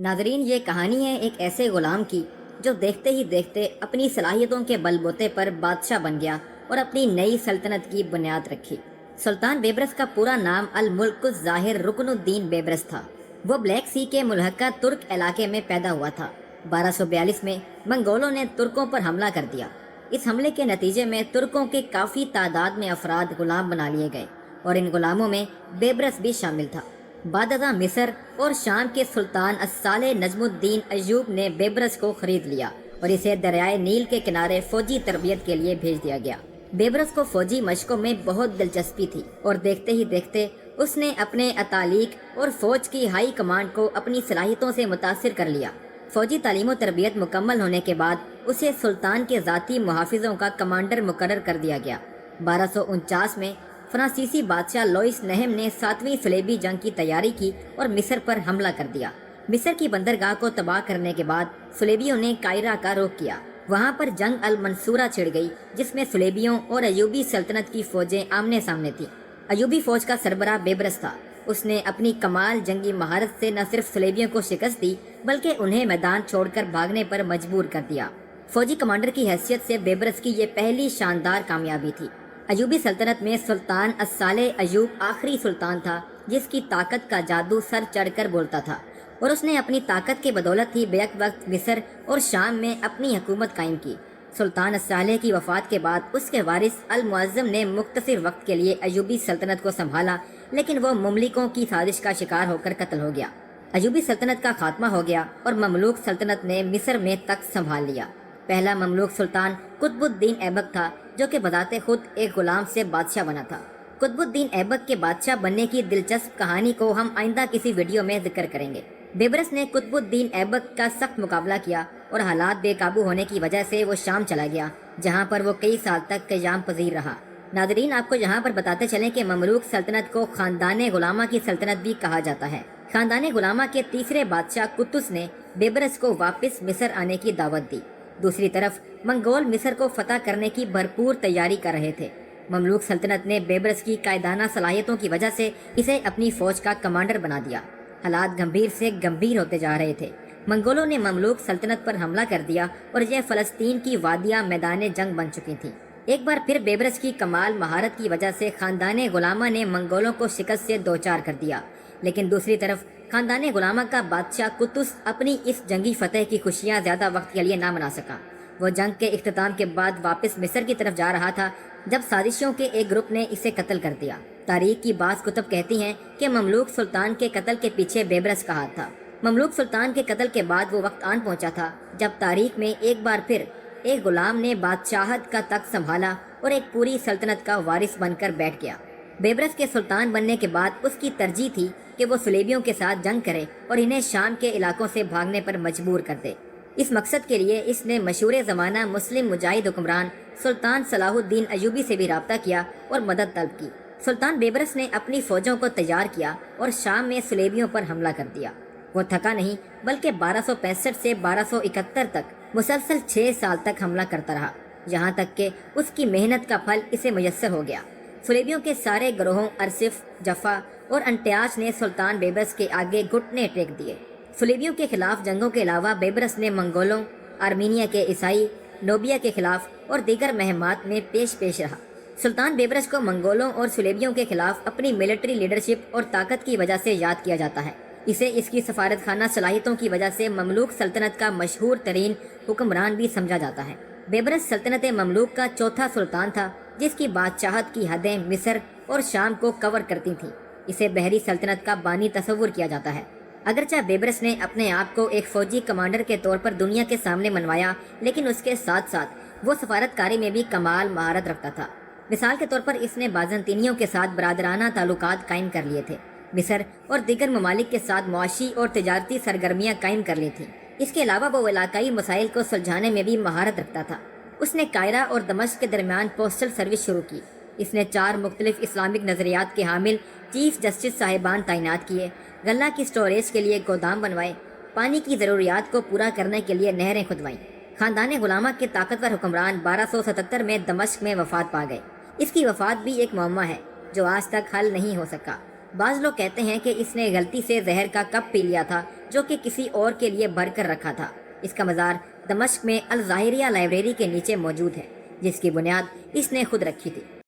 ناظرین، یہ کہانی ہے ایک ایسے غلام کی جو دیکھتے ہی دیکھتے اپنی صلاحیتوں کے بل بوتے پر بادشاہ بن گیا اور اپنی نئی سلطنت کی بنیاد رکھی۔ سلطان بیبرس کا پورا نام الملک الظاہر رکن الدین بیبرس تھا۔ وہ بلیک سی کے ملحقہ ترک علاقے میں پیدا ہوا تھا۔ 1242 میں منگولوں نے ترکوں پر حملہ کر دیا۔ اس حملے کے نتیجے میں ترکوں کے کافی تعداد میں افراد غلام بنا لیے گئے اور ان غلاموں میں بیبرس بھی شامل تھا۔ بعد ازاں مصر اور شام کے سلطان الصالح نجم الدین ایوب نے بیبرس کو خرید لیا اور اسے دریائے نیل کے کنارے فوجی تربیت کے لیے بھیج دیا گیا۔ بیبرس کو فوجی مشقوں میں بہت دلچسپی تھی اور دیکھتے ہی دیکھتے اس نے اپنے اتالیق اور فوج کی ہائی کمانڈ کو اپنی صلاحیتوں سے متاثر کر لیا۔ فوجی تعلیم و تربیت مکمل ہونے کے بعد اسے سلطان کے ذاتی محافظوں کا کمانڈر مقرر کر دیا گیا۔ 1249 میں فرانسیسی بادشاہ لوئس نہم نے 7ویں صلیبی جنگ کی تیاری کی اور مصر پر حملہ کر دیا۔ مصر کی بندرگاہ کو تباہ کرنے کے بعد صلیبیوں نے قاہرہ کا رخ کیا۔ وہاں پر جنگ المنصورہ چھڑ گئی جس میں صلیبیوں اور ایوبی سلطنت کی فوجیں آمنے سامنے تھیں۔ ایوبی فوج کا سربراہ بیبرس تھا۔ اس نے اپنی کمال جنگی مہارت سے نہ صرف صلیبیوں کو شکست دی بلکہ انہیں میدان چھوڑ کر بھاگنے پر مجبور کر دیا۔ فوجی کمانڈر کی حیثیت سے بیبرس کی یہ پہلی شاندار کامیابی تھی۔ ایوبی سلطنت میں سلطان الصالح ایوب آخری سلطان تھا جس کی طاقت کا جادو سر چڑھ کر بولتا تھا اور اس نے اپنی طاقت کے بدولت ہی بیک وقت مصر اور شام میں اپنی حکومت قائم کی۔ سلطان الصالح کی وفات کے بعد اس کے وارث المعظم نے مختصر وقت کے لیے ایوبی سلطنت کو سنبھالا، لیکن وہ مملکوں کی سازش کا شکار ہو کر قتل ہو گیا۔ ایوبی سلطنت کا خاتمہ ہو گیا اور مملوک سلطنت نے مصر میں تخت سنبھال لیا۔ پہلا مملوک سلطان قطب الدین ایبک تھا جو کہ بذات خود ایک غلام سے بادشاہ بنا تھا۔ قطب الدین ایبک کے بادشاہ بننے کی دلچسپ کہانی کو ہم آئندہ کسی ویڈیو میں ذکر کریں گے۔ بیبرس نے قطب الدین ایبک کا سخت مقابلہ کیا اور حالات بے قابو ہونے کی وجہ سے وہ شام چلا گیا جہاں پر وہ کئی سال تک قیام پذیر رہا۔ ناظرین، آپ کو یہاں پر بتاتے چلیں کہ مملوک سلطنت کو خاندان غلامہ کی سلطنت بھی کہا جاتا ہے۔ خاندان غلامہ کے تیسرے بادشاہ قطز نے بیبرس کو واپس مصر آنے کی دعوت دی۔ دوسری طرف منگول مصر کو فتح کرنے کی بھرپور تیاری کر رہے تھے۔ مملوک سلطنت نے بیبرس کی قائدانہ صلاحیتوں کی وجہ سے اسے اپنی فوج کا کمانڈر بنا دیا۔ حالات گمبھیر سے گمبھیر ہوتے جا رہے تھے۔ منگولوں نے مملوک سلطنت پر حملہ کر دیا اور یہ فلسطین کی وادیاں میدان جنگ بن چکی تھیں۔ ایک بار پھر بیبرس کی کمال مہارت کی وجہ سے خاندان غلامہ نے منگولوں کو شکست سے دوچار کر دیا، لیکن دوسری طرف خاندان غلامہ کا بادشاہ قطز اپنی اس جنگی فتح کی خوشیاں زیادہ وقت کے لیے نہ منا سکا۔ وہ جنگ کے اختتام کے بعد واپس مصر کی طرف جا رہا تھا جب سازشیوں کے ایک گروپ نے اسے قتل کر دیا۔ تاریخ کی بعض کتب کہتی ہیں کہ مملوک سلطان کے قتل کے پیچھے بیبرس کا ہاتھ تھا۔ مملوک سلطان کے قتل کے بعد وہ وقت آن پہنچا تھا جب تاریخ میں ایک بار پھر ایک غلام نے بادشاہت کا تخت سنبھالا اور ایک پوری سلطنت کا وارث بن کر بیٹھ گیا۔ بیبرس کے سلطان بننے کے بعد اس کی ترجیح تھی کہ وہ صلیبیوں کے ساتھ جنگ کرے اور انہیں شام کے علاقوں سے بھاگنے پر مجبور کر دے۔ اس مقصد کے لیے اس نے مشہور زمانہ مسلم مجاہد حکمران سلطان صلاح الدین ایوبی سے بھی رابطہ کیا اور مدد طلب کی۔ سلطان بیبرس نے اپنی فوجوں کو تیار کیا اور شام میں صلیبیوں پر حملہ کر دیا۔ وہ تھکا نہیں بلکہ 1265 سے 1271 تک مسلسل 6 سال تک حملہ کرتا رہا، یہاں تک کہ اس کی محنت کا پھل اسے میسر ہو گیا۔ صلیبیوں کے سارے گروہوں ارسف، جفا اور انٹیاش نے سلطان بیبرس کے آگے گھٹنے ٹیک دیے۔ صلیبیوں کے خلاف جنگوں کے علاوہ بیبرس نے منگولوں، آرمینیا کے عیسائی، نوبیا کے خلاف اور دیگر مہمات میں پیش رہا۔ سلطان بیبرس کو منگولوں اور صلیبیوں کے خلاف اپنی ملٹری لیڈرشپ اور طاقت کی وجہ سے یاد کیا جاتا ہے۔ اسے اس کی سفارت خانہ صلاحیتوں کی وجہ سے مملوک سلطنت کا مشہور ترین حکمران بھی سمجھا جاتا ہے۔ بیبرس سلطنت مملوک کا چوتھا سلطان تھا جس کی بادشاہت کی حدیں مصر اور شام کو کور کرتی تھیں۔ اسے بحری سلطنت کا بانی تصور کیا جاتا ہے۔ اگرچہ بیبرس نے اپنے آپ کو ایک فوجی کمانڈر کے طور پر دنیا کے سامنے منوایا، لیکن اس کے ساتھ ساتھ وہ سفارت کاری میں بھی کمال مہارت رکھتا تھا۔ مثال کے طور پر اس نے بازنطینیوں کے ساتھ برادرانہ تعلقات قائم کر لیے تھے۔ مصر اور دیگر ممالک کے ساتھ معاشی اور تجارتی سرگرمیاں قائم کر لی تھیں۔ اس کے علاوہ وہ علاقائی مسائل کو سلجھانے میں بھی مہارت رکھتا تھا۔ اس نے قاہرہ اور دمشق کے درمیان پوسٹل سروس شروع کی۔ اس نے 4 مختلف اسلامک نظریات کے حامل چیف جسٹس صاحبان تعینات کیے، غلہ کی سٹوریج کے لیے گودام بنوائے، پانی کی ضروریات کو پورا کرنے کے لیے نہریں کھدوائیں۔ خاندان غلامہ کے طاقتور حکمران 1277 میں دمشق میں وفات پا گئے۔ اس کی وفات بھی ایک معمہ ہے جو آج تک حل نہیں ہو سکا۔ بعض لوگ کہتے ہیں کہ اس نے غلطی سے زہر کا کپ پی لیا تھا جو کہ کسی اور کے لیے بھر کر رکھا تھا۔ اس کا مزار دمشق میں الظاہریہ لائبریری کے نیچے موجود ہے، جس کی بنیاد اس نے خود رکھی تھی۔